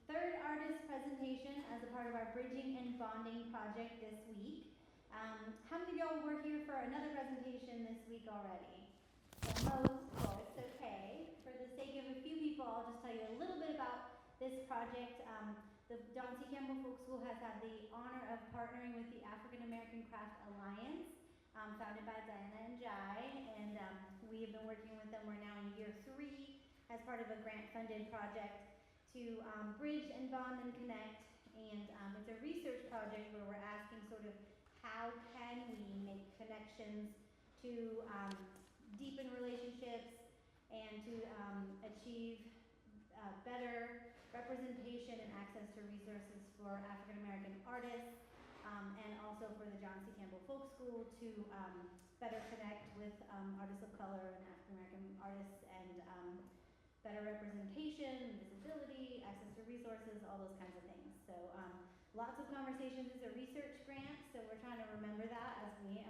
third artist presentation as a part of our Bridging and Bonding project this week. How many of y'all were here for another presentation this week already? So most, well, it's okay. For the sake of a few people, I'll just tell you a little bit about this project. The John C. Campbell Folk School has had the honor of partnering with the African American Craft Alliance, founded by Diana and Jai, and we have been working with them. We're now in year 3 as part of a grant-funded project to bridge and bond and connect, and it's a research project where we're asking sort of how can we make connections to deepen relationships and to achieve better representation and access to resources for African American artists, and also for the John C. Campbell Folk School to better connect with artists of color and African American artists, and better representation, visibility, access to resources, all those kinds of things. So lots of conversations. It's a research grant, so we're trying to remember that as we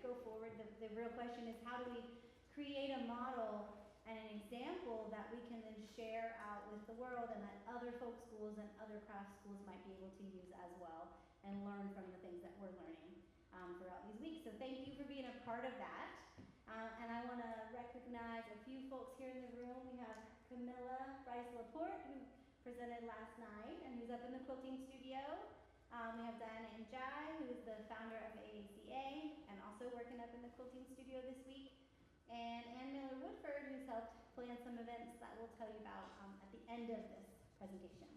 go forward. The real question is, how do we create a model and an example that we can then share out with the world, and that other folk schools and other craft schools might be able to use as well and learn from the things that we're learning throughout these weeks. So thank you for being a part of that. And I want to recognize a few folks here in the room. We have Camilla Rice-Laporte, who presented last night and who's up in the quilting studio. We have Diana and Jai, who is the founder of AACA and also working up in the quilting studio this week. And Ann Miller-Woodford, who's helped plan some events that we'll tell you about at the end of this presentation.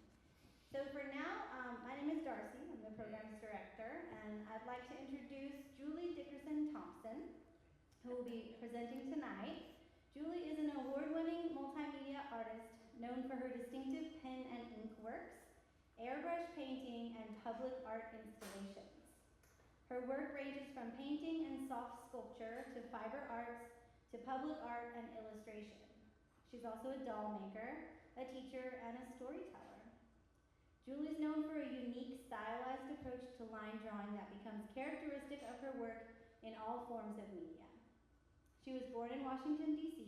So for now, my name is Darcy. I'm the programs director, and I'd like to introduce Julee Dickerson Thompson, who will be presenting tonight. Julie is an award-winning multimedia artist known for her distinctive pen and ink works, airbrush painting, and public art installations. Her work ranges from painting and soft sculpture to fiber arts to public art and illustration. She's also a doll maker, a teacher, and a storyteller. Julie is known for a unique, stylized approach to line drawing that becomes characteristic of her work in all forms of media. She was born in Washington, D.C.,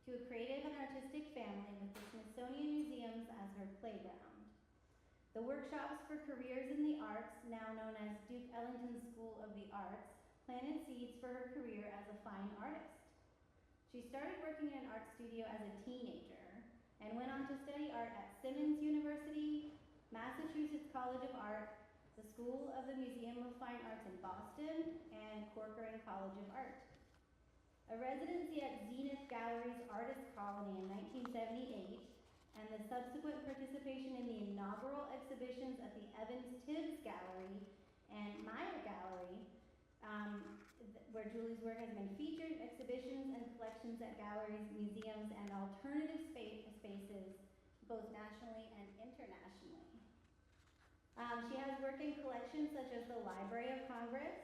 to a creative and artistic family with the Smithsonian Museums as her playground. The workshops for careers in the arts, now known as Duke Ellington School of the Arts, planted seeds for her career as a fine artist. She started working in an art studio as a teenager and went on to study art at Simmons University, Massachusetts College of Art, the School of the Museum of Fine Arts in Boston, and Corcoran College of Art. A residency at Zenith Gallery's Artist Colony in 1978, and the subsequent participation in the inaugural exhibitions at the Evans-Tibbs Gallery and Meyer Gallery, where Julie's work has been featured, exhibitions and collections at galleries, museums, and alternative spaces, both nationally and internationally. She has working collections such as the Library of Congress,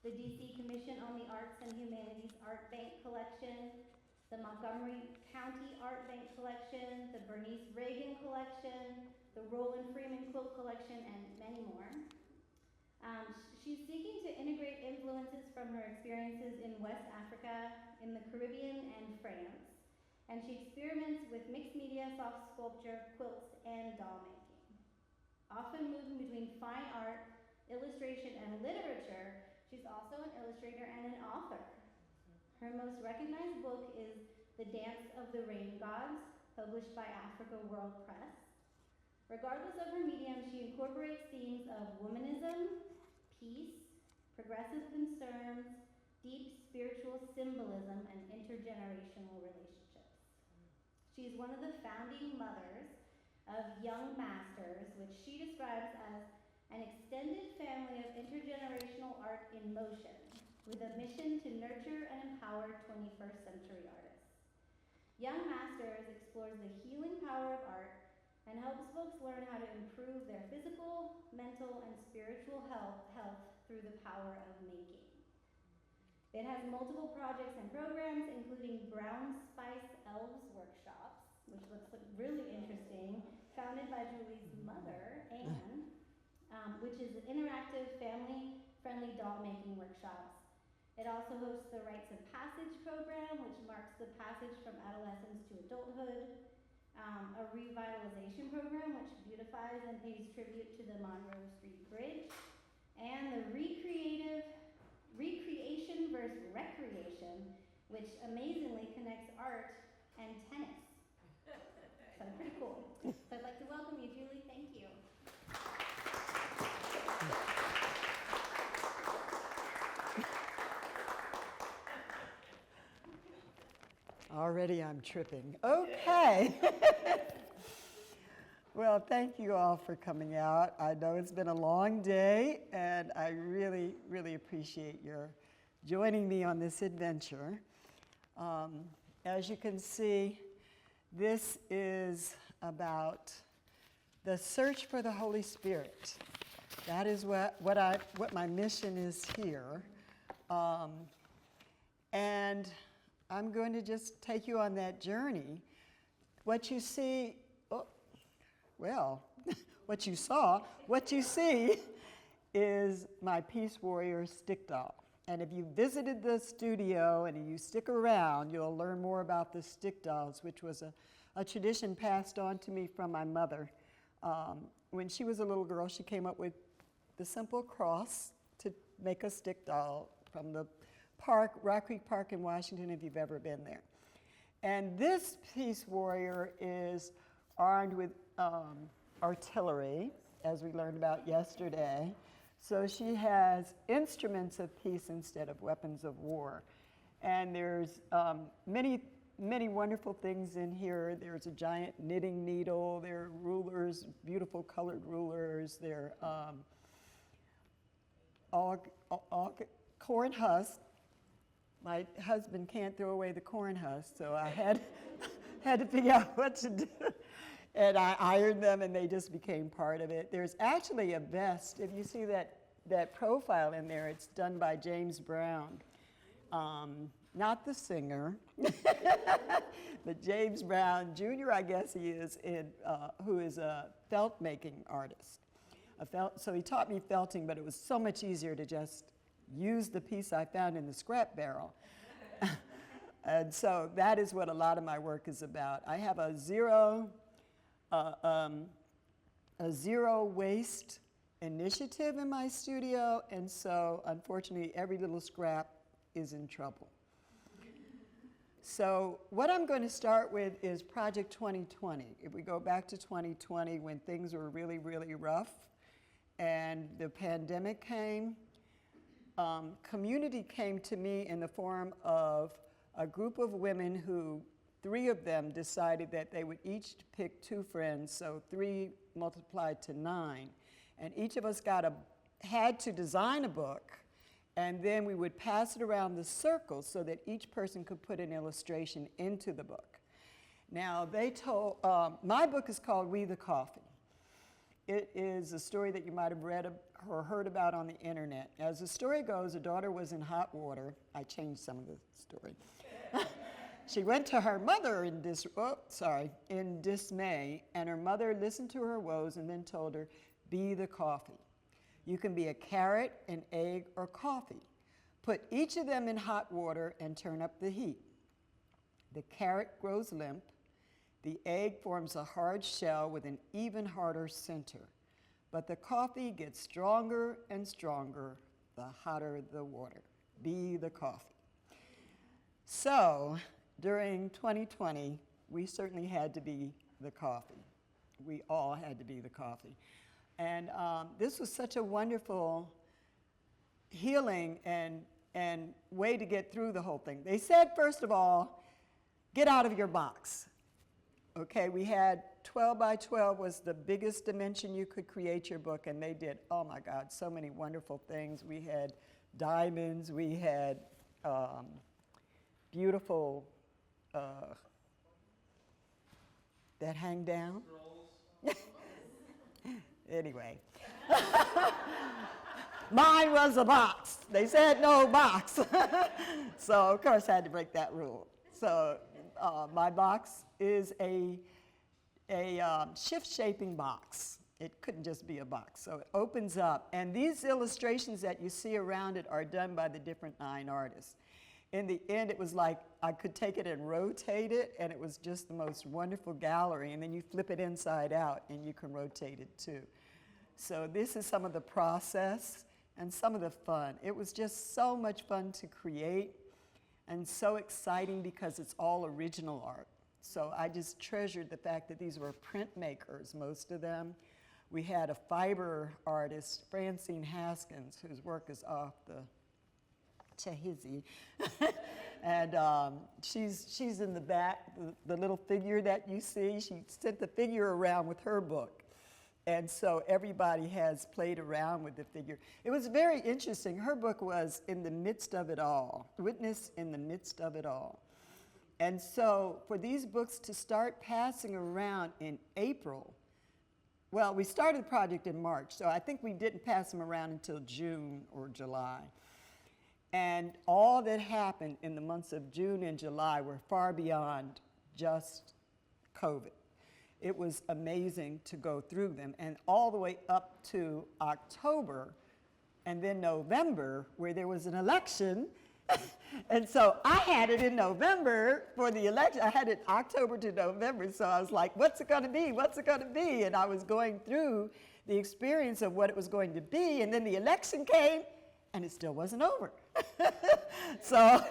the DC Commission on the Arts and Humanities Art Bank Collection, the Montgomery County Art Bank Collection, the Bernice Reagan Collection, the Roland Freeman Quilt Collection, and many more. She's seeking to integrate influences from her experiences in West Africa, in the Caribbean, and France, and she experiments with mixed media, soft sculpture, quilts, and doll making. Often moving between fine art, illustration, and literature, she's also an illustrator and an author. Her most recognized book is The Dance of the Rain Gods, published by Africa World Press. Regardless of her medium, she incorporates themes of womanism, peace, progressive concerns, deep spiritual symbolism, and intergenerational relationships. She is one of the founding mothers of Young Masters, which she describes as an extended family of intergenerational art in motion, with a mission to nurture and empower 21st century artists. Young Masters explores the healing power of art and helps folks learn how to improve their physical, mental, and spiritual health through the power of making. It has multiple projects and programs, including Brown Spice Elves workshops, which looks really interesting, founded by Julie's mother, Anne, which is interactive, family-friendly doll-making workshops. It also hosts the Rites of Passage program, which marks the passage from adolescence to adulthood. a revitalization program which beautifies and pays tribute to the Monroe Street Bridge, and the recreation versus recreation, which amazingly connects art and tennis. So pretty cool. So I'd like to welcome you, Julie. Thank you. Already I'm tripping. Okay. Well, thank you all for coming out. I know it's been a long day, and I really, really appreciate your joining me on this adventure. As you can see, this is about the search for the Holy Spirit. That is what my mission is here. And I'm going to just take you on that journey. What you see, what you see is my Peace Warrior stick doll. And if you visited the studio and you stick around, you'll learn more about the stick dolls, which was a tradition passed on to me from my mother. When she was a little girl, she came up with the simple cross to make a stick doll from the park, Rock Creek Park in Washington, if you've ever been there. And this Peace Warrior is armed with artillery, as we learned about yesterday. So she has instruments of peace instead of weapons of war. And there's many wonderful things in here. There's a giant knitting needle. There are rulers, beautiful colored rulers. There are all corn husks. My husband can't throw away the corn husks, so I had to figure out what to do. And I ironed them, and they just became part of it. There's actually a vest. If you see that profile in there, it's done by James Brown. Not the singer, but James Brown Jr., I guess he is, who is a felt making artist. So he taught me felting, but it was so much easier to just use the piece I found in the scrap barrel. And so that is what a lot of my work is about. I have a zero waste initiative in my studio, and so unfortunately every little scrap is in trouble. So what I'm going to start with is Project 2020. If we go back to 2020 when things were really, really rough and the pandemic came, community came to me in the form of a group of women who, 3 of them decided that they would each pick 2 friends, so 3 multiplied to 9. And each of us had to design a book, and then we would pass it around the circle so that each person could put an illustration into the book. Now, they told, my book is called We the Coffee. It is a story that you might have read or heard about on the internet. As the story goes, a daughter was in hot water. I changed some of the story. She went to her mother in dismay, and her mother listened to her woes and then told her, be the coffee. You can be a carrot, an egg, or coffee. Put each of them in hot water and turn up the heat. The carrot grows limp. The egg forms a hard shell with an even harder center. But the coffee gets stronger and stronger the hotter the water. Be the coffee. So during 2020, we certainly had to be the coffee. We all had to be the coffee. And this was such a wonderful healing and way to get through the whole thing. They said, first of all, get out of your box. Okay, we had 12 by 12 was the biggest dimension you could create your book, and they did, oh my God, so many wonderful things. We had diamonds, we had beautiful, that hang down. Anyway. Mine was a box. They said no box. So, of course, I had to break that rule. So, my box is a shift-shaping box. It couldn't just be a box. So it opens up. And these illustrations that you see around it are done by the different 9 artists. in the end, it was like I could take it and rotate it, and it was just the most wonderful gallery. And then you flip it inside out, and you can rotate it too. So this is some of the process and some of the fun. It was just so much fun to create and so exciting because it's all original art. So I just treasured the fact that these were printmakers, most of them. We had a fiber artist, Francine Haskins, whose work is off the Chahizi. And she's in the back, the little figure that you see. She sent the figure around with her book. And so everybody has played around with the figure. It was very interesting. Her book was In the Midst of It All, Witness in the Midst of It All. And so for these books to start passing around in April, well, we started the project in March, so I think we didn't pass them around until June or July. And all that happened in the months of June and July were far beyond just COVID. It was amazing to go through them, and all the way up to October, and then November, where there was an election. And so I had it in November for the election. I had it October to November, so I was like, what's it going to be? What's it going to be? And I was going through the experience of what it was going to be, and then the election came, and it still wasn't over. So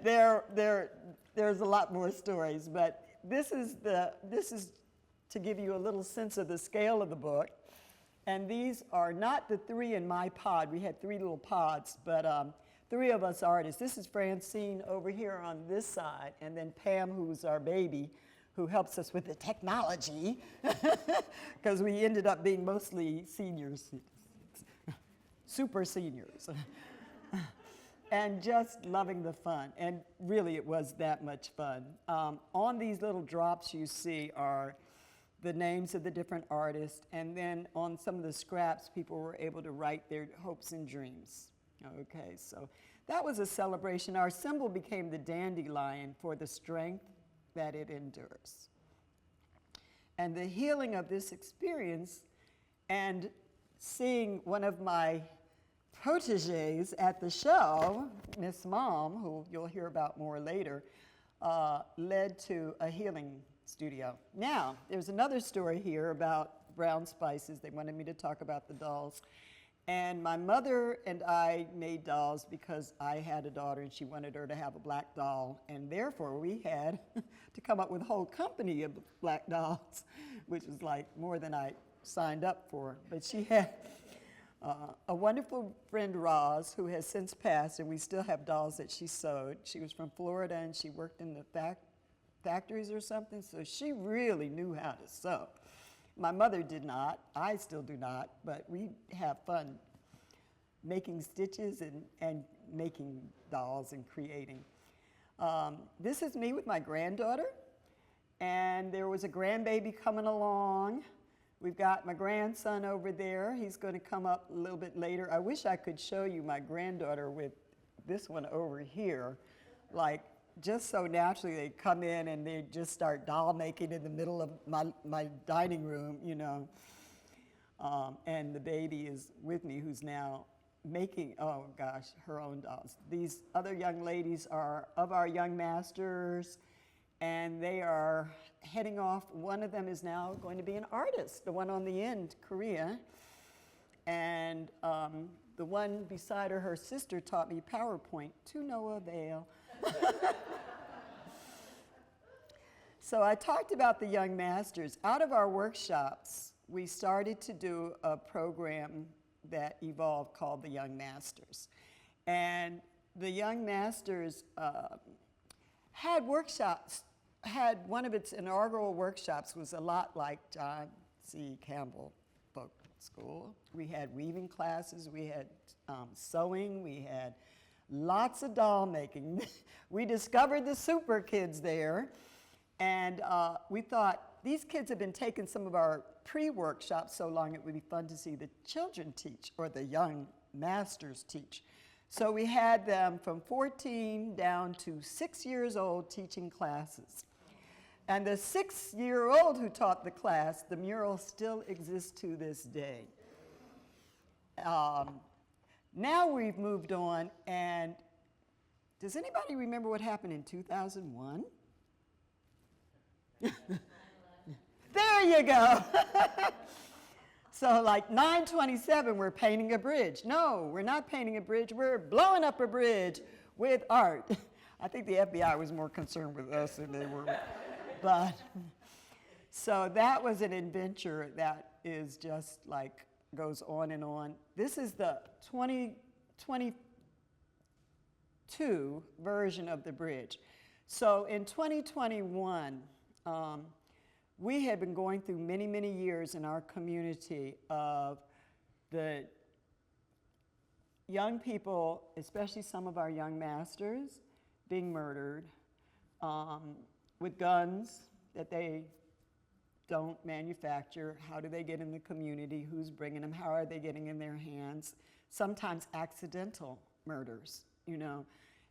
there's a lot more stories, but this is to give you a little sense of the scale of the book. And these are not the three in my pod. We had three little pods, but three of us artists. This is Francine over here on this side, and then Pam, who's our baby, who helps us with the technology, because we ended up being mostly seniors, super seniors, and just loving the fun. And really, it was that much fun. On these little drops you see are the names of the different artists, and then on some of the scraps, people were able to write their hopes and dreams. Okay, so that was a celebration. Our symbol became the dandelion for the strength that it endures. And the healing of this experience and seeing one of my proteges at the show, Miss Mom, who you'll hear about more later, led to a healing studio. Now, there's another story here about brown spices. They wanted me to talk about the dolls. And my mother and I made dolls because I had a daughter and she wanted her to have a black doll. And therefore, we had to come up with a whole company of black dolls, which was like more than I signed up for. But she had a wonderful friend, Roz, who has since passed, and we still have dolls that she sewed. She was from Florida, and she worked in the factories or something, so she really knew how to sew. My mother did not. I still do not, but we have fun making stitches and making dolls and creating. This is me with my granddaughter, and there was a grandbaby coming along. We've got my grandson over there. He's going to come up a little bit later. I wish I could show you my granddaughter with this one over here, like just so naturally they come in and they just start doll making in the middle of my dining room, you know. And the baby is with me who's now making, oh gosh, her own dolls. These other young ladies are of our young masters, and they are heading off. One of them is now going to be an artist, the one on the end, Korea. And the one beside her, her sister, taught me PowerPoint to no avail. So I talked about the young masters. Out of our workshops, we started to do a program that evolved called the Young Masters. And the Young Masters had workshops, had one of its inaugural workshops was a lot like John C. Campbell Book School. We had weaving classes, we had sewing, we had lots of doll making. We discovered the super kids there, and we thought, these kids have been taking some of our pre-workshops so long it would be fun to see the children teach, or the young masters teach. So we had them from 14 down to 6 years old teaching classes. And the 6-year-old who taught the class, the mural still exists to this day. Now we've moved on, and Does anybody remember what happened in 2001? There you go. So like 9/27, we're painting a bridge. No, we're not painting a bridge. We're blowing up a bridge with art. I think the FBI was more concerned with us than they were. But so that was an adventure that is just like goes on and on. This is the 2022 version of the bridge. So in 2021, we had been going through many, many years in our community of the young people, especially some of our young masters, being murdered with guns that they don't manufacture. How do they get in the community? Who's bringing them? How are they getting in their hands? Sometimes accidental murders, you know.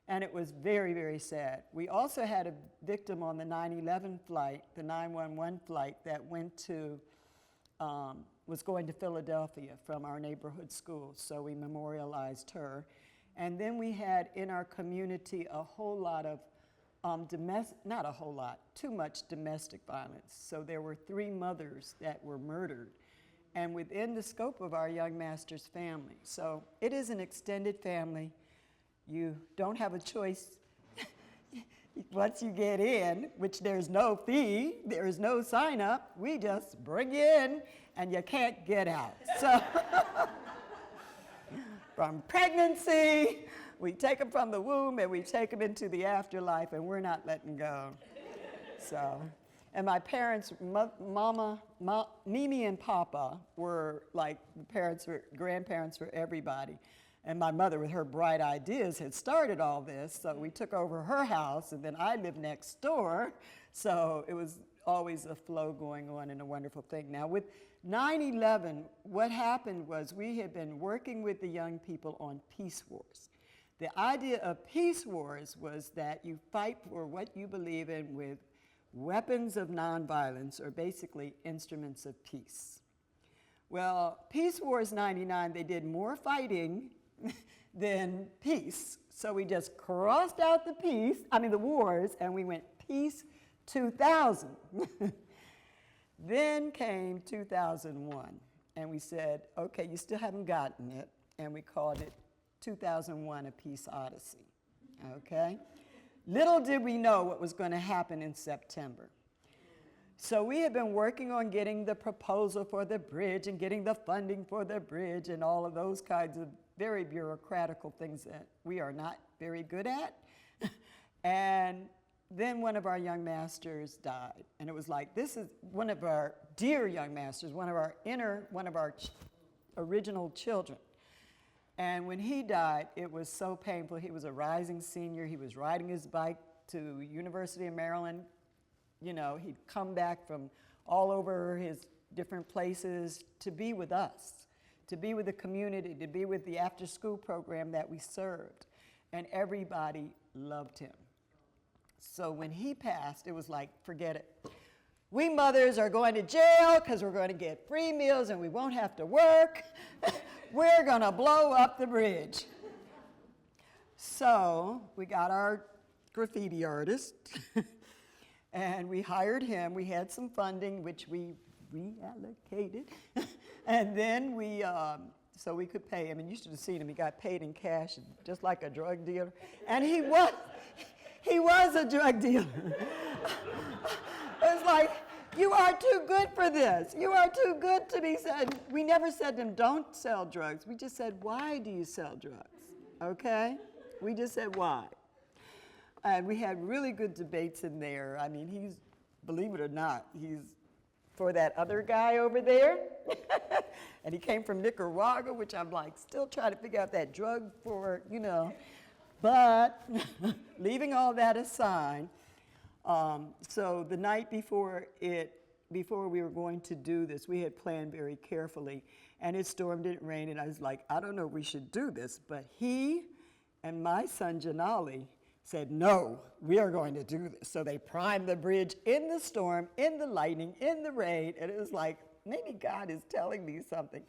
And it was very, very sad. We also had a victim on the 9/11 flight, the 911 flight that went to, was going to Philadelphia from our neighborhood school. So we memorialized her. And then we had in our community a whole lot of not a whole lot, too much domestic violence. So there were 3 mothers that were murdered, and within the scope of our young master's family. So it is an extended family. You don't have a choice once you get in, which there's no fee, there is no sign up. We just bring you in, and you can't get out. So from pregnancy, we take them from the womb and we take them into the afterlife, and we're not letting go. So, and my parents, Mimi and Papa were like grandparents for everybody. And my mother, with her bright ideas, had started all this. So we took over her house, and then I lived next door. So it was always a flow going on and a wonderful thing. Now with 9/11, what happened was we had been working with the young people on peace wars. The idea of peace wars was that you fight for what you believe in with weapons of nonviolence, or basically instruments of peace. Well, Peace Wars 99, they did more fighting than peace. So we just crossed out the wars, and we went peace 2000. Then came 2001, and we said, okay, you still haven't gotten it, and we called it 2001, A Peace Odyssey, okay? Little did we know what was going to happen in September. So we had been working on getting the proposal for the bridge and getting the funding for the bridge and all of those kinds of very bureaucratical things that we are not very good at. And then one of our young masters died. And it was like, this is one of our dear young masters, one of our original children. And when he died, it was so painful. He was a rising senior. He was riding his bike to University of Maryland. You know, he'd come back from all over his different places to be with us, to be with the community, to be with the after-school program that we served. And everybody loved him. So when he passed, it was like, forget it. We mothers are going to jail because we're going to get free meals and we won't have to work. We're going to blow up the bridge. So we got our graffiti artist, and we hired him. We had some funding, which we reallocated. And then so we could pay him. And you should have seen him. He got paid in cash, just like a drug dealer. And he was a drug dealer. It's like, you are too good for this. You are too good to be said. We never said to him, don't sell drugs. We just said, why do you sell drugs? Okay? We just said, why? And we had really good debates in there. I mean, he's, believe it or not, he's for that other guy over there. And he came from Nicaragua, which I'm like, still trying to figure out that drug for, you know. But leaving all that aside, so the night before we were going to do this, we had planned very carefully, and it stormed, it rained, and I was like, I don't know if we should do this, but he and my son Janali said, no, we are going to do this. So they primed the bridge in the storm, in the lightning, in the rain, and it was like, maybe God is telling me something.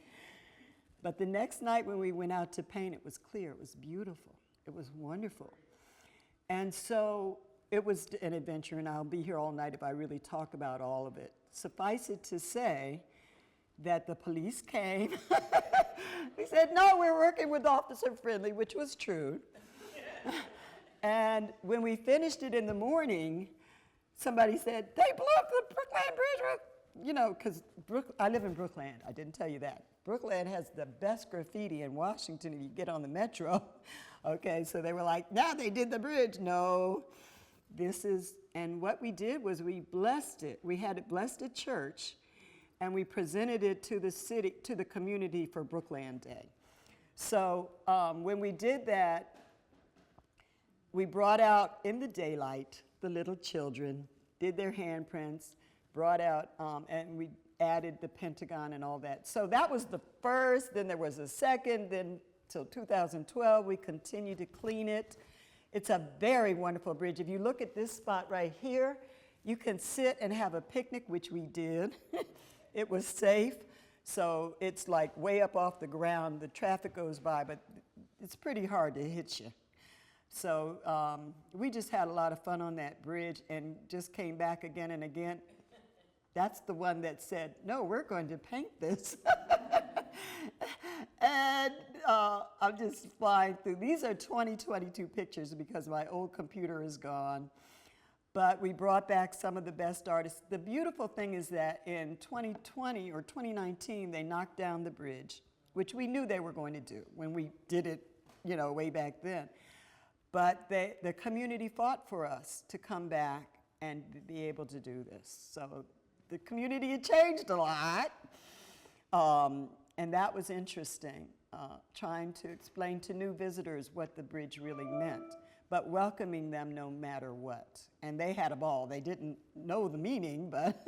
But the next night when we went out to paint, it was clear, it was beautiful, it was wonderful. And so it was an adventure, and I'll be here all night if I really talk about all of it. Suffice it to say that the police came. We said, no, we're working with Officer Friendly, which was true. And when we finished it in the morning, somebody said, they blew up the Brookland Bridge. You know, because I live in Brookland. I didn't tell you that. Brookland has the best graffiti in Washington if you get on the metro. Okay, so they were like, now they did the bridge. No, and what we did was we blessed it. We had it blessed at church, and we presented it to the city, to the community for Brookland Day. So when we did that, we brought out in the daylight the little children, did their handprints, brought out, and we added the Pentagon and all that. So that was the first, then there was a second, then till 2012, we continued to clean it. It's a very wonderful bridge. If you look at this spot right here, you can sit and have a picnic, which we did. It was safe, so it's like way up off the ground. The traffic goes by, but it's pretty hard to hit you. So we just had a lot of fun on that bridge and just came back again and again. That's the one that said, no, we're going to paint this. And I'm just flying through. These are 2022 pictures because my old computer is gone. But we brought back some of the best artists. The beautiful thing is that in 2020 or 2019, they knocked down the bridge, which we knew they were going to do when we did it, you know, way back then. But the community fought for us to come back and be able to do this. So the community had changed a lot. And that was interesting, trying to explain to new visitors what the bridge really meant, but welcoming them no matter what. And they had a ball. They didn't know the meaning, but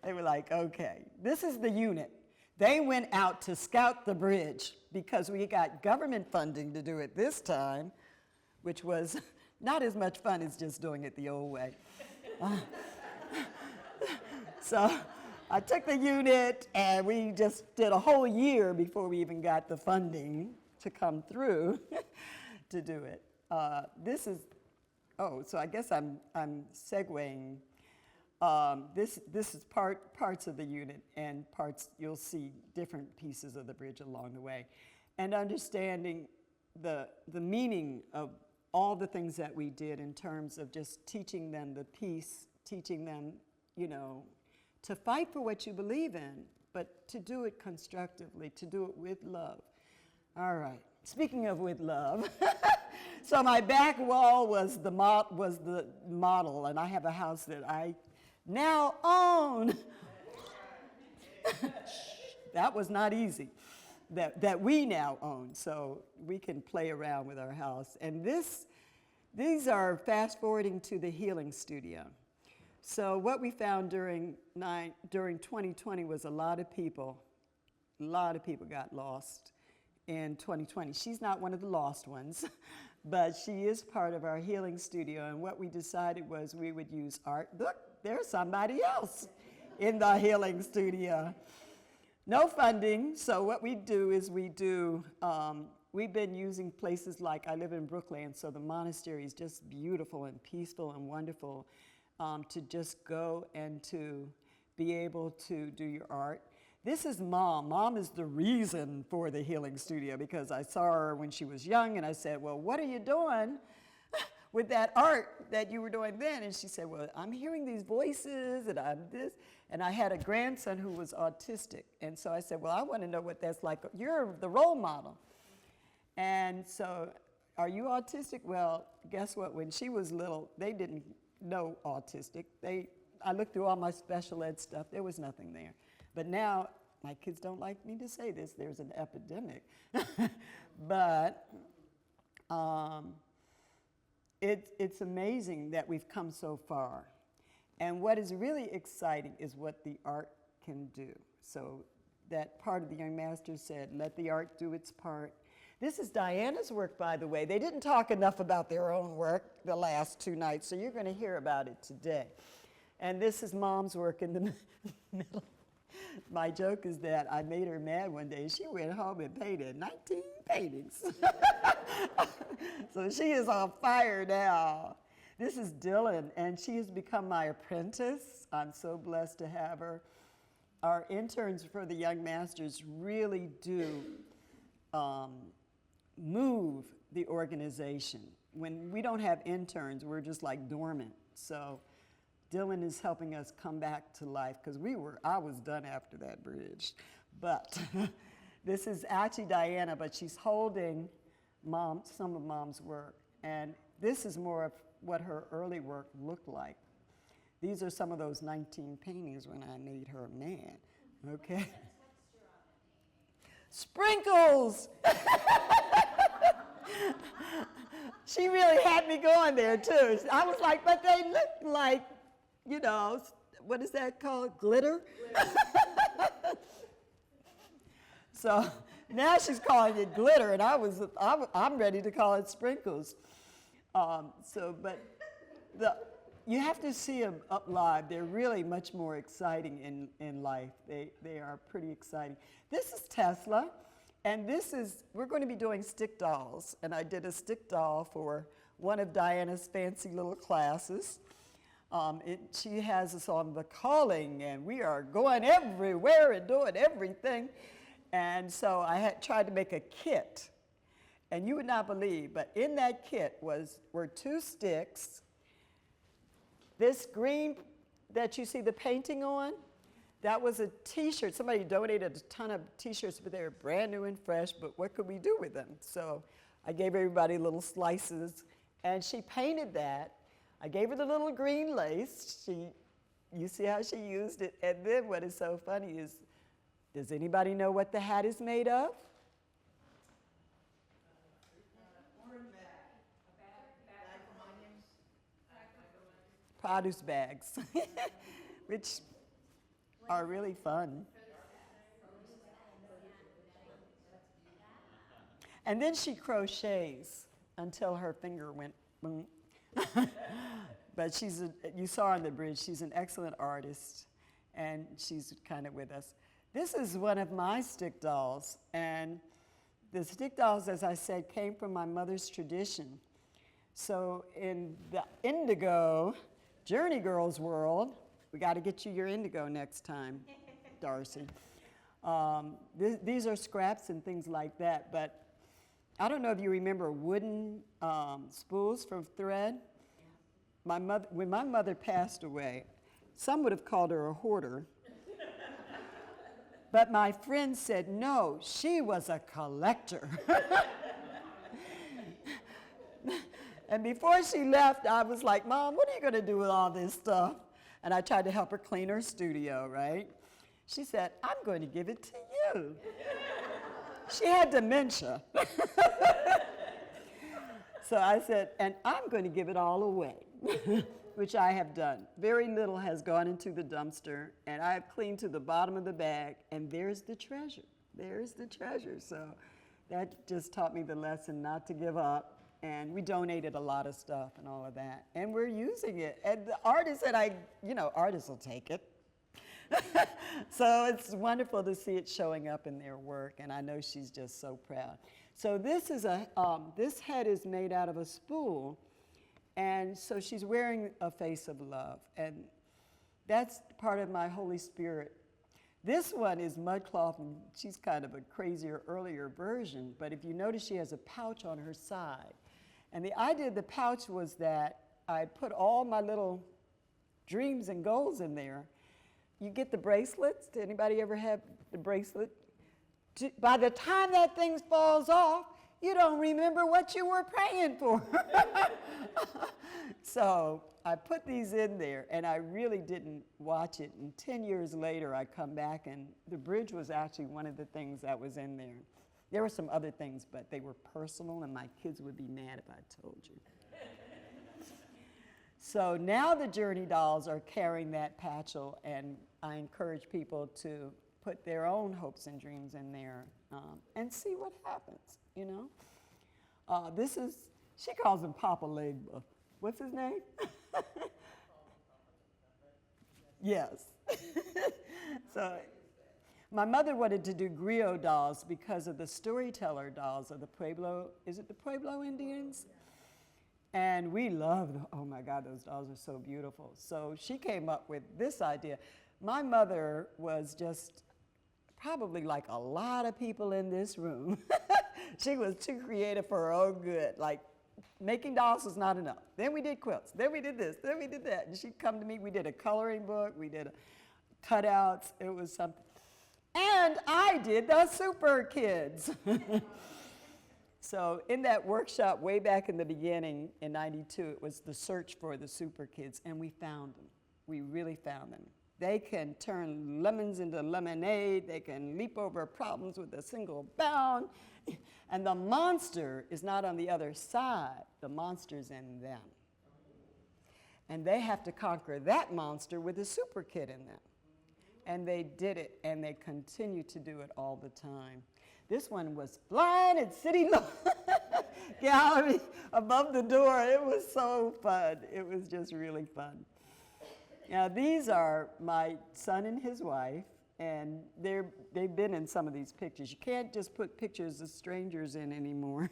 they were like, okay, this is the unit. They went out to scout the bridge because we got government funding to do it this time, which was not as much fun as just doing it the old way. So I took the unit, and we just did a whole year before we even got the funding to come through to do it. So I guess I'm segueing. This is parts of the unit, and parts you'll see different pieces of the bridge along the way, and understanding the meaning of all the things that we did in terms of just teaching them the peace, teaching them, you know, to fight for what you believe in, but to do it constructively, to do it with love. All right, speaking of with love, so my back wall was the model, and I have a house that I now own. That was not easy, that we now own, so we can play around with our house. And these are fast forwarding to the healing studio. So what we found during 2020 was a lot of people got lost in 2020. She's not one of the lost ones, but she is part of our healing studio. And what we decided was we would use art. Look, there's somebody else in the healing studio. No funding, so what we do is we've been using places like, I live in Brookland, so the monastery is just beautiful and peaceful and wonderful. To just go and to be able to do your art. This is Mom. Mom is the reason for the healing studio because I saw her when she was young and I said, well, what are you doing with that art that you were doing then? And she said, well, I'm hearing these voices and I'm this. And I had a grandson who was autistic. And so I said, well, I want to know what that's like. You're the role model. And so, are you autistic? Well, guess what? When she was little, they didn't know autistic. I looked through all my special ed stuff. There was nothing there. But now, my kids don't like me to say this. There's an epidemic. But it's amazing that we've come so far. And what is really exciting is what the art can do. So that part of the Young Master said, let the art do its part. This is Diana's work, by the way. They didn't talk enough about their own work the last 2 nights, so you're going to hear about it today. And this is Mom's work in the middle. My joke is that I made her mad one day. She went home and painted 19 paintings. So she is on fire now. This is Dylan, and she has become my apprentice. I'm so blessed to have her. Our interns for the Young Masters really do move the organization. When we don't have interns, we're just like dormant. So Dylan is helping us come back to life because I was done after that bridge. But this is actually Diana, but she's holding some of Mom's work. And this is more of what her early work looked like. These are some of those 19 paintings when I made her mad, okay? Sprinkles! She really had me going there too. I was like, but they look like, you know, what is that called? Glitter? So now she's calling it glitter, and I'm ready to call it sprinkles. But you have to see them up live. They're really much more exciting in life. They are pretty exciting. This is Tesla, and we're going to be doing stick dolls. And I did a stick doll for one of Diana's fancy little classes. She has us on the calling, and we are going everywhere and doing everything. And so I had tried to make a kit. And you would not believe, but in that kit were 2 sticks. This green that you see the painting on, that was a T-shirt. Somebody donated a ton of T-shirts, but they were brand new and fresh, but what could we do with them? So I gave everybody little slices, and she painted that. I gave her the little green lace. You see how she used it? And then what is so funny is, does anybody know what the hat is made of? Produce bags, which are really fun. And then she crochets until her finger went boom. But you saw on the bridge, she's an excellent artist, and she's kind of with us. This is one of my stick dolls, and the stick dolls, as I said, came from my mother's tradition. So in the indigo Journey Girls world, we got to get you your indigo next time, Darcy. These are scraps and things like that, but I don't know if you remember wooden spools from thread. When my mother passed away, some would have called her a hoarder, but my friend said, no, she was a collector. And before she left, I was like, Mom, what are you going to do with all this stuff? And I tried to help her clean her studio, right? She said, I'm going to give it to you. She had dementia. So I said, and I'm going to give it all away, which I have done. Very little has gone into the dumpster, and I have cleaned to the bottom of the bag, and there's the treasure. There's the treasure. So that just taught me the lesson not to give up. And we donated a lot of stuff and all of that. And we're using it. And the artists that artists will take it. So it's wonderful to see it showing up in their work. And I know she's just so proud. So this head is made out of a spool. And so she's wearing a face of love. And that's part of my Holy Spirit. This one is mud cloth, and she's kind of a crazier, earlier version. But if you notice, she has a pouch on her side. And the idea of the pouch was that I put all my little dreams and goals in there. You get the bracelets. Did anybody ever have the bracelet? By the time that thing falls off, you don't remember what you were praying for. So I put these in there, and I really didn't watch it. And 10 years later, I come back, and the bridge was actually one of the things that was in there. There were some other things, but they were personal, and my kids would be mad if I told you. So now the Journey dolls are carrying that patchel, and I encourage people to put their own hopes and dreams in there and see what happens, you know. She calls him Papa Legba. What's his name? Yes. So My mother wanted to do griot dolls because of the storyteller dolls of the Pueblo, is it the Pueblo Indians? And we love them. Oh my God, those dolls are so beautiful. So she came up with this idea. My mother was just probably like a lot of people in this room. She was too creative for her own good. Like, making dolls was not enough. Then we did quilts. Then we did this. Then we did that. And she'd come to me. We did a coloring book. We did cutouts. It was something. And I did the Super Kids. So in that workshop way back in the beginning in '92, it was the search for the Super Kids, and we found them. We really found them. They can turn lemons into lemonade. They can leap over problems with a single bound. And the monster is not on the other side. The monster's in them. And they have to conquer that monster with a super kid in them. And they did it, and they continue to do it all the time. This one was flying at City Gallery above the door. It was so fun. It was just really fun. Now, these are my son and his wife, and they've been in some of these pictures. You can't just put pictures of strangers in anymore.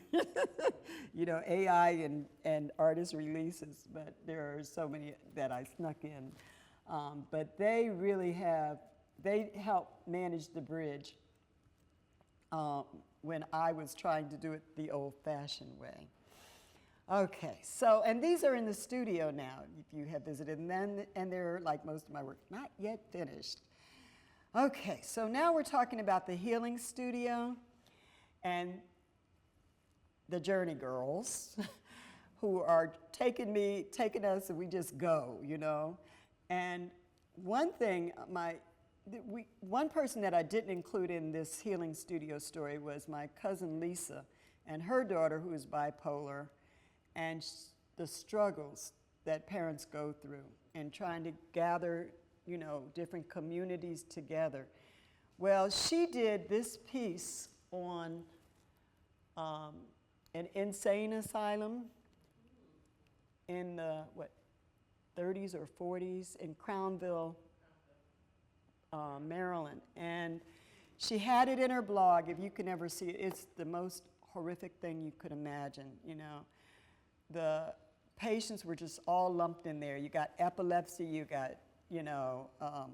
You know, AI and artist releases, but there are so many that I snuck in. But they really they help manage the bridge when I was trying to do it the old-fashioned way. Okay, so, and these are in the studio now, if you have visited, and they're, like most of my work, not yet finished. Okay, so now we're talking about the Healing Studio and the Journey Girls, who are taking us, and we just go, you know. And one thing, one person that I didn't include in this Healing Studio story was my cousin Lisa and her daughter, who is bipolar, and the struggles that parents go through and trying to gather, you know, different communities together. Well, she did this piece on an insane asylum in the, 30s or 40s in Crownville, Maryland. And she had it in her blog, if you can ever see it. It's the most horrific thing you could imagine, you know. The patients were just all lumped in there. You got epilepsy, you got, you know,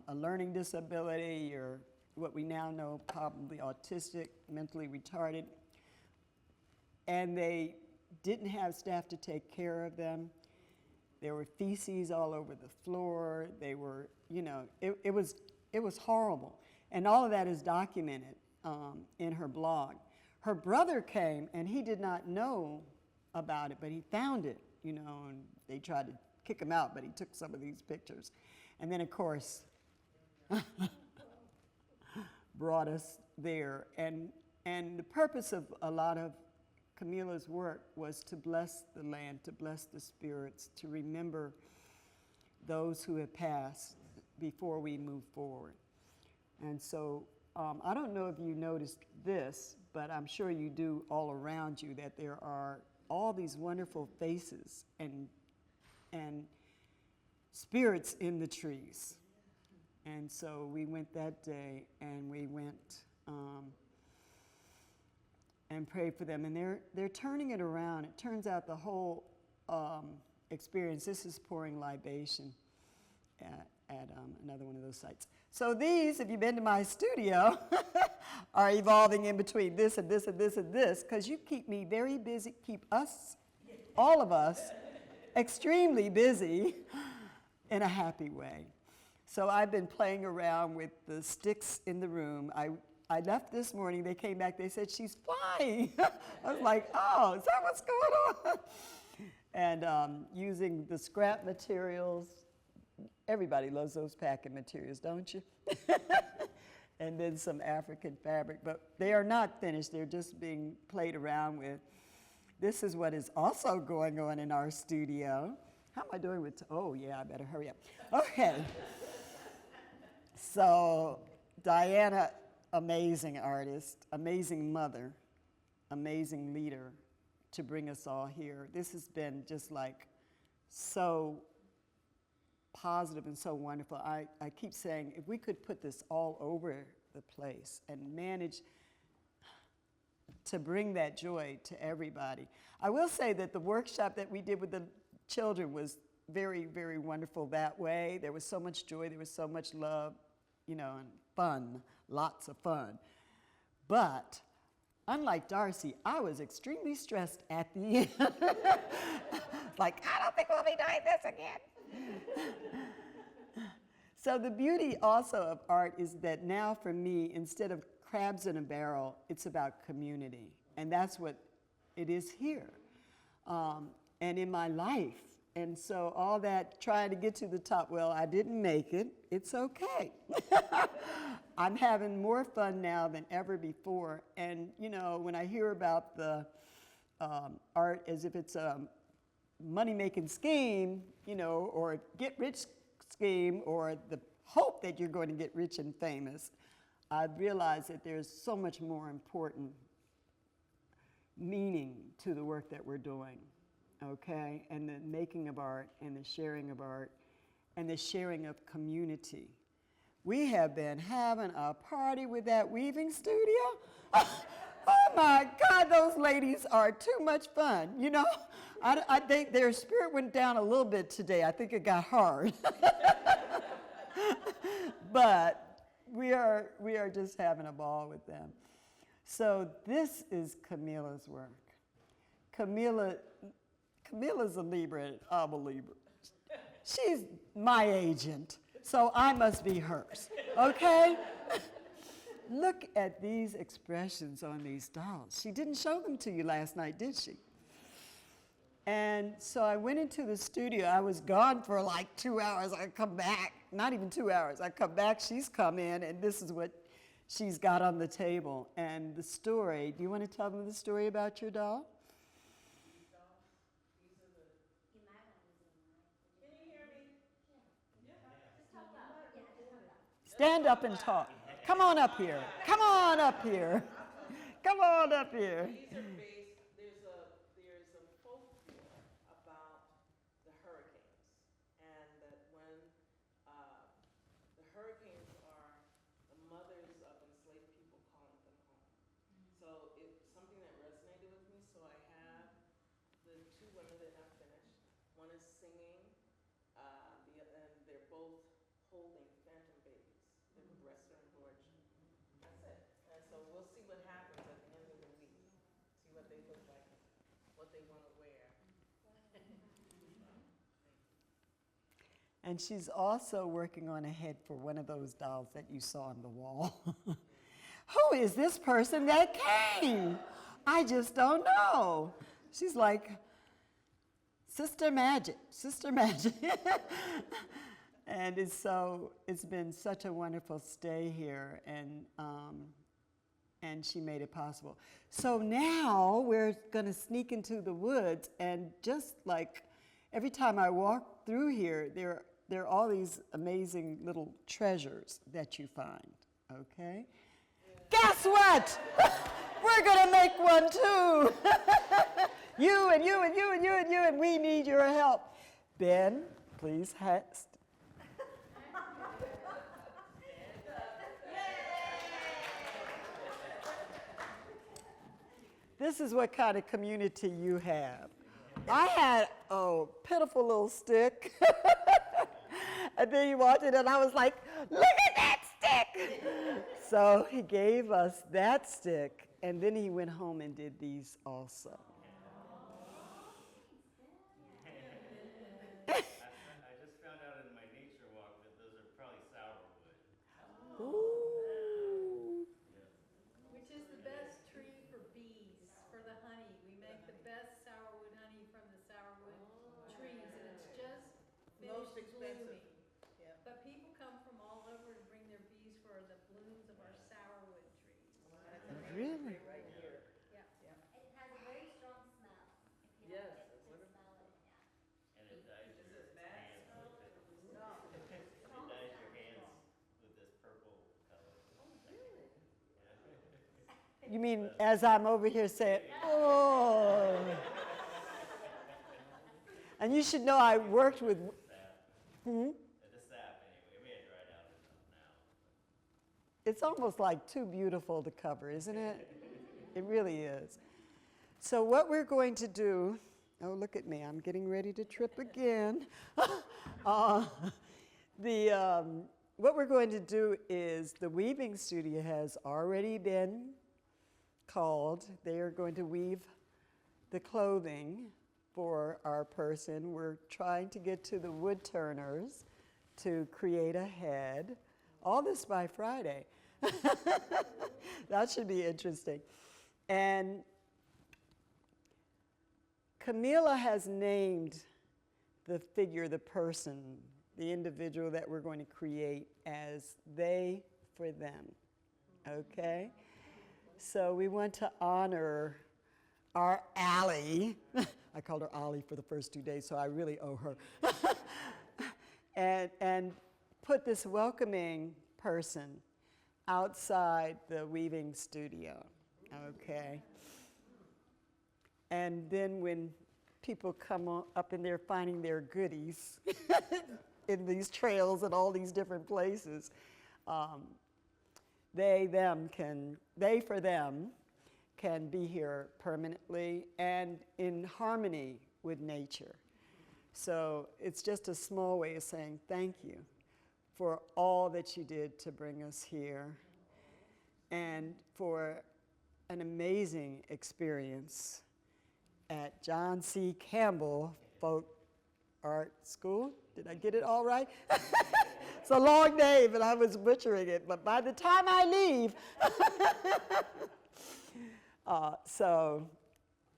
a learning disability, or what we now know probably autistic, mentally retarded. And they didn't have staff to take care of them. There were feces all over the floor. They were, you know, it was horrible. And all of that is documented in her blog. Her brother came, and he did not know about it, but he found it, you know, and they tried to kick him out, but he took some of these pictures. And then, of course, brought us there. And the purpose of a lot of Camila's work was to bless the land, to bless the spirits, to remember those who have passed before we move forward. And so I don't know if you noticed this, but I'm sure you do all around you, that there are all these wonderful faces and spirits in the trees. And so we went that day, and we went and prayed for them. And they're turning it around. It turns out the whole experience, this is pouring libation at another one of those sites. So these, if you've been to my studio, are evolving in between this and this and this and this, because you keep me very busy, keep us, all of us, extremely busy in a happy way. So I've been playing around with the sticks in the room. I left this morning, they came back, they said, she's flying. I was like, oh, is that what's going on? And using the scrap materials. Everybody loves those packing materials, don't you? And then some African fabric, but they are not finished. They're just being played around with. This is what is also going on in our studio. How am I doing with, oh yeah, I better hurry up. Okay. So Diana, amazing artist, amazing mother, amazing leader to bring us all here. This has been just like so positive and so wonderful. I keep saying, if we could put this all over the place and manage to bring that joy to everybody. I will say that the workshop that we did with the children was very, very wonderful that way. There was so much joy, there was so much love, you know, and fun, lots of fun. But unlike Darcy, I was extremely stressed at the end. Like, I don't think we'll be doing this again. So the beauty also of art is that now for me, instead of crabs in a barrel, it's about community. And that's what it is here and in my life. And so all that trying to get to the top, well, I didn't make it. It's okay. I'm having more fun now than ever before. And, you know, when I hear about the art as if it's a money-making scheme, you know, or a get-rich scheme, or the hope that you're going to get rich and famous, I realize that there's so much more important meaning to the work that we're doing, okay? And the making of art, and the sharing of art, and the sharing of community. We have been having a party with that weaving studio. Oh my God, those ladies are too much fun. You know, I think their spirit went down a little bit today. I think it got hard. But we are just having a ball with them. So this is Camila's work. Camila's a Libra and I'm a Libra. She's my agent, so I must be hers, okay? Look at these expressions on these dolls. She didn't show them to you last night, did she? And so I went into the studio. I was gone for like 2 hours. I come back, not even 2 hours. I come back, she's come in, and this is what she's got on the table. And the story, do you want to tell them the story about your doll? Stand up and talk. Come on up here. Come on up here. Come on up here. These are based, there's a folklore about the hurricanes, and that when the hurricanes are the mothers of enslaved people calling them home. So it's something that resonated with me, so I have the two women that have finished. One is singing, and they're both holding phantom babies. Their breasts are engorged. That's it. And so we'll see what happens at the end of the week. See what they look like, what they want to wear. And she's also working on a head for one of those dolls that you saw on the wall. Who is this person that came? I just don't know. She's like, Sister Magic, Sister Magic. And it's been such a wonderful stay here, and she made it possible. So now we're gonna sneak into the woods, and just like every time I walk through here, there are all these amazing little treasures that you find, okay? Guess what? We're gonna make one too. You and you and you and you and you, and we need your help. Ben, please This is what kind of community you have. I had a pitiful little stick, and then you walked in, and I was like, look at that stick! So he gave us that stick, and then he went home and did these also. I just found out in my nature walk that those are probably sourwood. Ooh. Which is the best tree for bees, for the honey. We make the best sourwood honey from the sourwood trees, and it's just Most finished expensive. blooming. Yeah. But people come from all over to bring their bees for the blooms of our sourwood trees. Really? Right here. Yeah. It has a very strong smell. If you Yes, like it, it's to smell it, yeah. And it dyes your hands with it. It dyes your hands with this purple color. You mean as I'm over here saying, oh. And you should know I worked with, The sap anyway. It may have dried out enough now. it's almost like too beautiful to cover, isn't it? It really is. So what we're going to do, oh, look at me, I'm getting ready to trip again. What we're going to do is the weaving studio has already been called. They are going to weave the clothing for our person. We're trying to get to the wood turners to create a head. All this by Friday. That should be interesting. And Camila has named the figure, the person, the individual that we're going to create as they for them. Okay? So we want to honor our Allie. I called her Ollie for the first 2 days, so I really owe her. and put this welcoming person outside the weaving studio. Okay? And then when people come up in there finding their goodies in these trails and all these different places, they for them can be here permanently and in harmony with nature. So it's just a small way of saying thank you for all that you did to bring us here and for an amazing experience at John C. Campbell Folk Art School. Did I get it all right? It's a long name and I was butchering it, but by the time I leave, so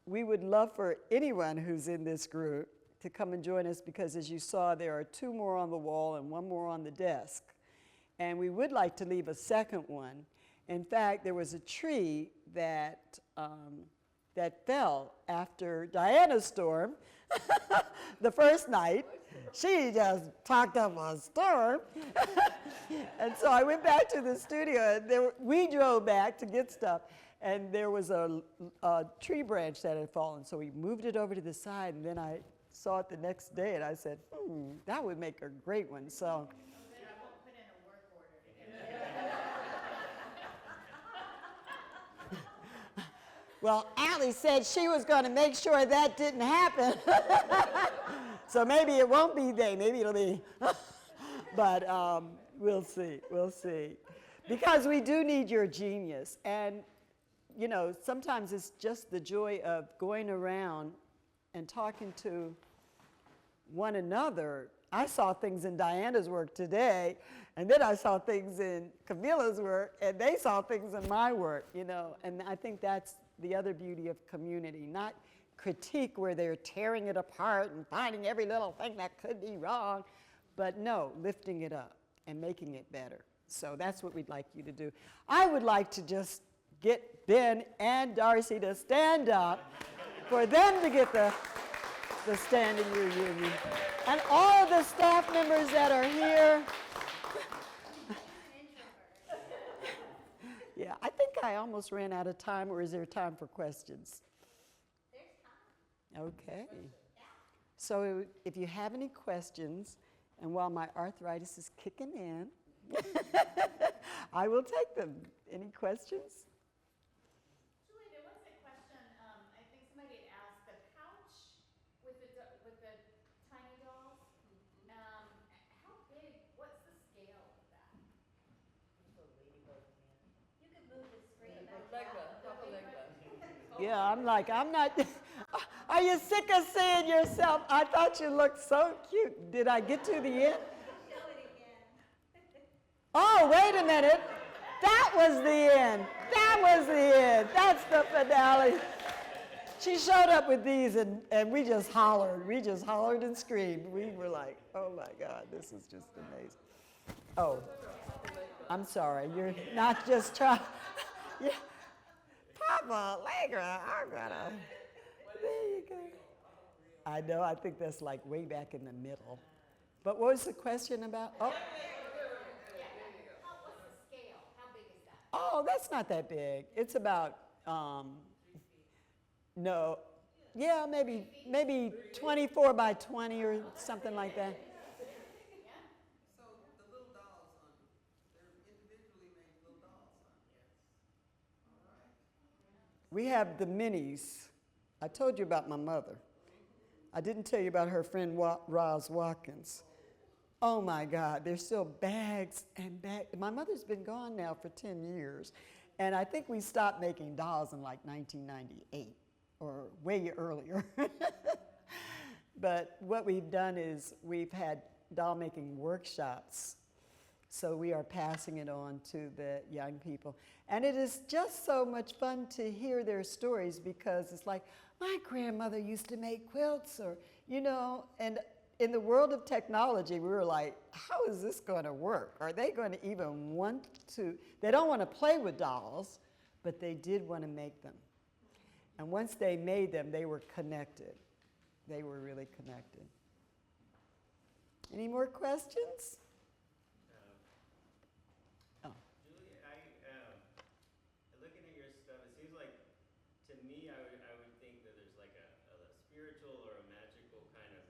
we would love for anyone who's in this group to come and join us because as you saw, there are 2 more on the wall and 1 more on the desk. And we would like to leave a second one. In fact, there was a tree that fell after Diana's storm the first night. She just talked up a storm. And so I went back to the studio and we drove back to get stuff. And there was a tree branch that had fallen. So we moved it over to the side and then I saw it the next day and I said, that would make a great one. So. I won't put in a work order to get Well, Allie said she was going to make sure that didn't happen. So maybe it won't be they, maybe it'll be. But we'll see, we'll see. Because we do need your genius. And, you know, sometimes it's just the joy of going around and talking to one another. I saw things in Diana's work today, and then I saw things in Camilla's work, and they saw things in my work, you know. And I think that's the other beauty of community, not critique where they're tearing it apart and finding every little thing that could be wrong, but no, lifting it up and making it better. So that's what we'd like you to do. I would like to just get Ben and Darcy to stand up for them to get the standing reunion. And all of the staff members that are here. Yeah, I think I almost ran out of time, or is there time for questions? There's time. Okay. So if you have any questions, and while my arthritis is kicking in, I will take them. Any questions? Julie, there was a question, I think somebody had asked, the pouch with the tiny dolls, how big, what's the scale of that? You could move the screen back. Yeah, I'm not. Are you sick of seeing yourself? I thought you looked so cute. Did I get to the end? Show it again. Oh, wait a minute. That was the end. That was the end. That's the finale. She showed up with these and we just hollered. We just hollered and screamed. We were like, oh my God, this is just amazing. Oh, I'm sorry. You're not just trying. Yeah. Papa Allegra, I'm gonna. There you go. I know, I think that's like way back in the middle. But what was the question about? Oh. What's the scale? How big is that? Oh, that's not that big. It's about, no, yeah, maybe 24 by 20 or something like that. So the little dolls, they're individually made little We have the minis. I told you about my mother. I didn't tell you about her friend Roz Watkins. Oh my God, there's still bags and bags. My mother's been gone now for 10 years. And I think we stopped making dolls in like 1998 or way earlier. But what we've done is we've had doll making workshops. So we are passing it on to the young people. And it is just so much fun to hear their stories because it's like, my grandmother used to make quilts, or, you know, and in the world of technology, we were like, how is this going to work? Are they going to even want to? They don't want to play with dolls, but they did want to make them. And once they made them, they were connected. They were really connected. Any more questions? Julie, looking at your stuff, it seems like, to me, I would think that there's like a spiritual or a magical kind of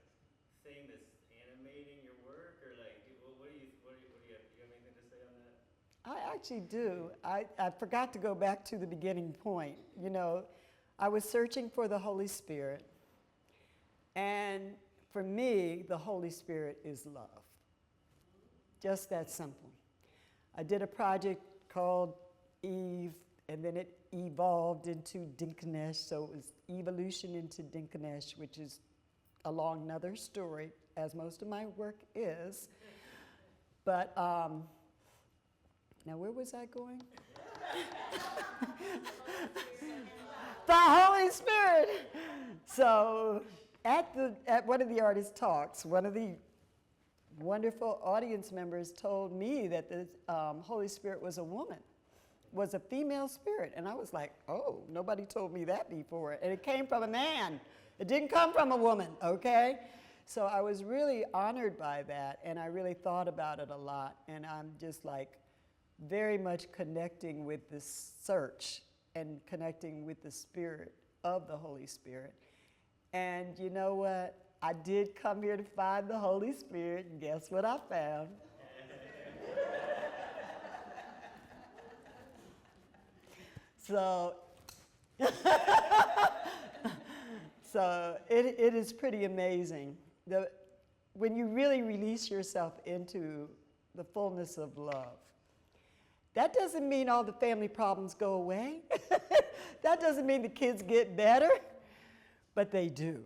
thing that's animating your work, or like, what do you have anything to say on that? I actually do. I forgot to go back to the beginning point. You know, I was searching for the Holy Spirit, and for me, the Holy Spirit is love. Just that simple. I did a project called Eve, and then it evolved into Dinkanesh, so it was evolution into Dinkanesh, which is a long another story, as most of my work is. But now where was I going? The Holy Spirit. So at one of the artist talks, one of the wonderful audience members told me that the Holy Spirit was a woman, was a female spirit. And I was like, oh, nobody told me that before. And it came from a man. It didn't come from a woman, okay? So I was really honored by that, and I really thought about it a lot. And I'm just like very much connecting with this search and connecting with the spirit of the Holy Spirit. And you know what? I did come here to find the Holy Spirit, and guess what I found? So, it is pretty amazing. When you really release yourself into the fullness of love, that doesn't mean all the family problems go away. That doesn't mean the kids get better, but they do.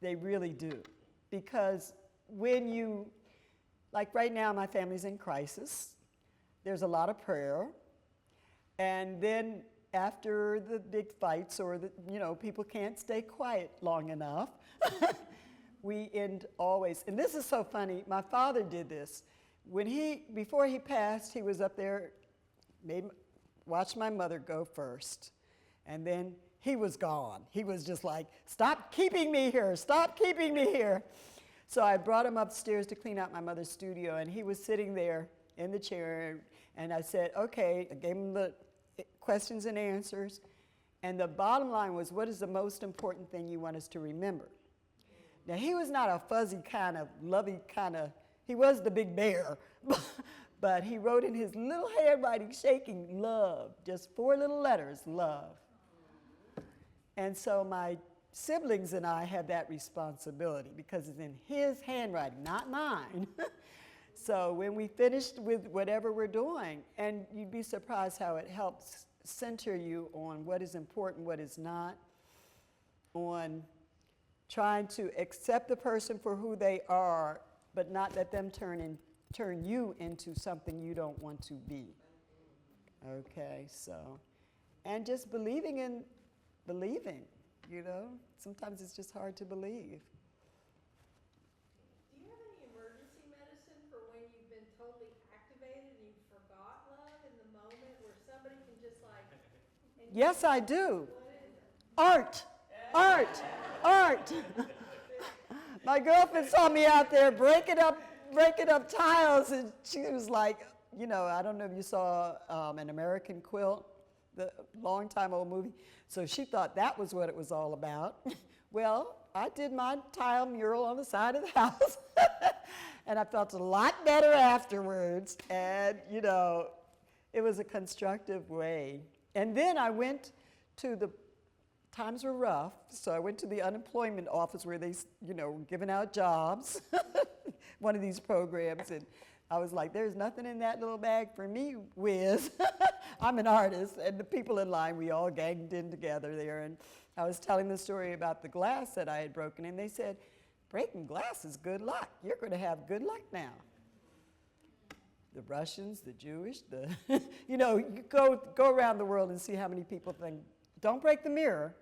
They really do. Because when you, like right now, my family's in crisis. There's a lot of prayer. And then after the big fights, or people can't stay quiet long enough, we end always, and this is so funny, my father did this. Before he passed, he was up there, watched my mother go first, and then he was gone. He was just like, stop keeping me here, stop keeping me here. So I brought him upstairs to clean out my mother's studio, and he was sitting there in the chair, and I said, okay, I gave him the questions and answers, and the bottom line was, what is the most important thing you want us to remember? Now, he was not a fuzzy kind of, lovey kind of, he was the big bear, but he wrote in his little handwriting, shaking, love, just 4 little letters, love. And so my siblings and I have that responsibility because it's in his handwriting, not mine. So when we finished with whatever we're doing, and you'd be surprised how it helps center you on what is important, what is not, on trying to accept the person for who they are, but not let them turn you into something you don't want to be. Okay, so, and just believing in believing, sometimes it's just hard to believe. Do you have any emergency medicine for when you've been totally activated and you forgot love in the moment, where somebody can just like... Yes, I do. What is it? Art. My girlfriend saw me out there breaking up tiles, and she was like, I don't know if you saw An American Quilt, the long time old movie. So she thought that was what it was all about. Well, I did my tile mural on the side of the house, and I felt a lot better afterwards. And, it was a constructive way. And then I went to the times were rough, so I went to the unemployment office where they, were giving out jobs, one of these programs, and I was like, there's nothing in that little bag for me, whiz. I'm an artist, and the people in line, we all ganged in together there, and I was telling the story about the glass that I had broken, and they said, breaking glass is good luck. You're going to have good luck now. The Russians, the Jewish, you go around the world and see how many people think, don't break the mirror,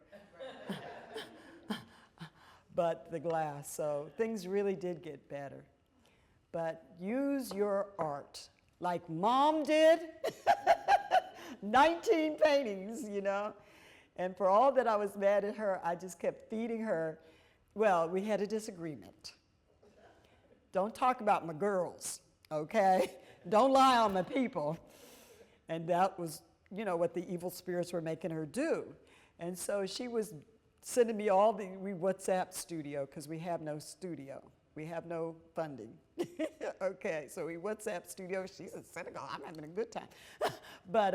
but the glass. So things really did get better. But use your art, like Mom did, 19 paintings, And for all that I was mad at her, I just kept feeding her. Well, we had a disagreement. Don't talk about my girls, okay? Don't lie on my people. And that was, what the evil spirits were making her do. And so she was sending me we WhatsApp studio, because we have no studio. We have no funding. Okay, so we WhatsApp studio. She's in Senegal. I'm having a good time. But,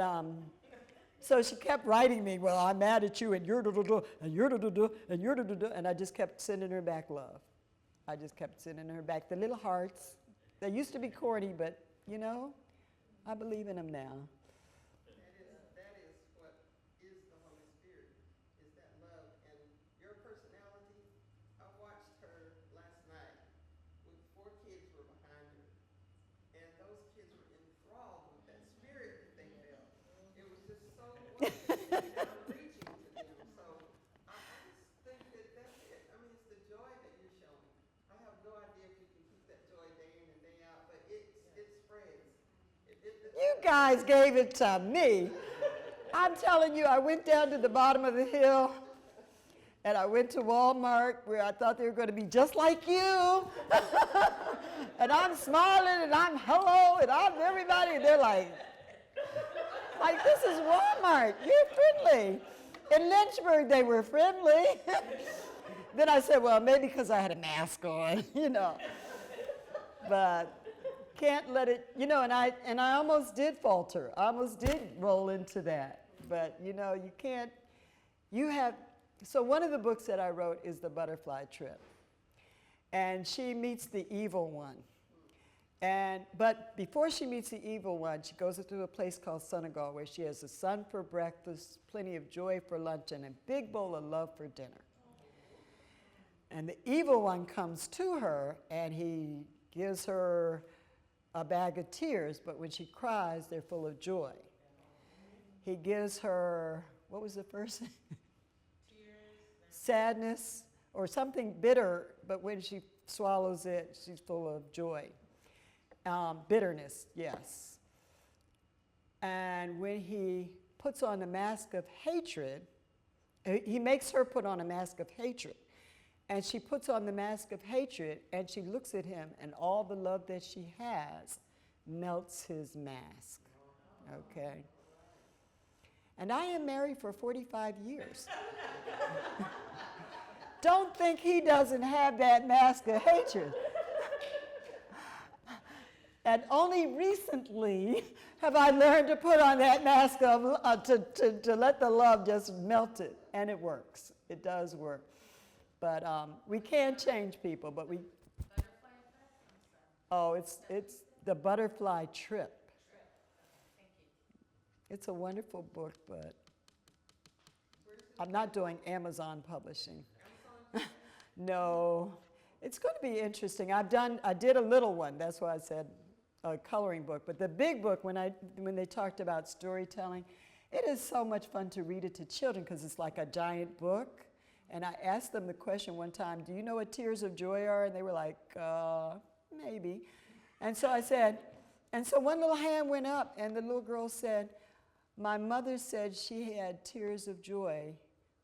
so she kept writing me, well, I'm mad at you, and you're da-da-da, and you're da-da-da, and you're da-da-da, and I just kept sending her back love. I just kept sending her back the little hearts. They used to be corny, but, I believe in them now. That is what is the Holy Spirit, is that love. And your personality, I watched her last night with 4 kids were behind her. And those kids were enthralled with that spirit that they felt. It was just so wonderful reaching to them. So I just think that that's it. I mean, it's the joy that you're showing. I have no idea if you can keep that joy day in and day out, but it spreads. You guys gave it to me. I'm telling you, I went down to the bottom of the hill, and I went to Walmart where I thought they were going to be just like you. And I'm smiling, and I'm hello, and I'm everybody, and they're like, this is Walmart. You're friendly. In Lynchburg, they were friendly. Then I said, well, maybe because I had a mask on, But can't let it, and I almost did falter. I almost did roll into that. But, you can't, so one of the books that I wrote is The Butterfly Trip. And she meets the evil one. But before she meets the evil one, she goes to a place called Senegal where she has the sun for breakfast, plenty of joy for lunch, and a big bowl of love for dinner. And the evil one comes to her, and he gives her a bag of tears, but when she cries, they're full of joy. He gives her, what was the first thing? Sadness, or something bitter, but when she swallows it, she's full of joy. Bitterness, yes. And when he puts on a mask of hatred, he makes her put on a mask of hatred. And she puts on the mask of hatred, and she looks at him, and all the love that she has melts his mask. Okay? And I am married for 45 years. Don't think he doesn't have that mask of hatred. And only recently have I learned to put on that mask of, to let the love just melt it. And it works. It does work. But we can't change people, but we... Butterfly effect? Oh, it's The Butterfly Trip. Thank you. It's a wonderful book, but I'm not doing Amazon publishing. No. It's going to be interesting. I did a little one. That's why I said a coloring book. But the big book, when they talked about storytelling, it is so much fun to read it to children because it's like a giant book. And I asked them the question one time, do you know what tears of joy are? And they were like, maybe. And so I said, and so one little hand went up, and the little girl said, my mother said she had tears of joy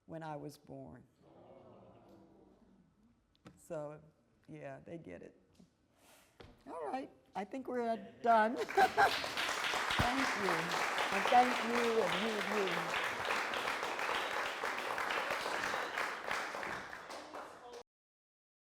when I was born. So, yeah, they get it. All right, I think we're done. Thank you. And thank you and you.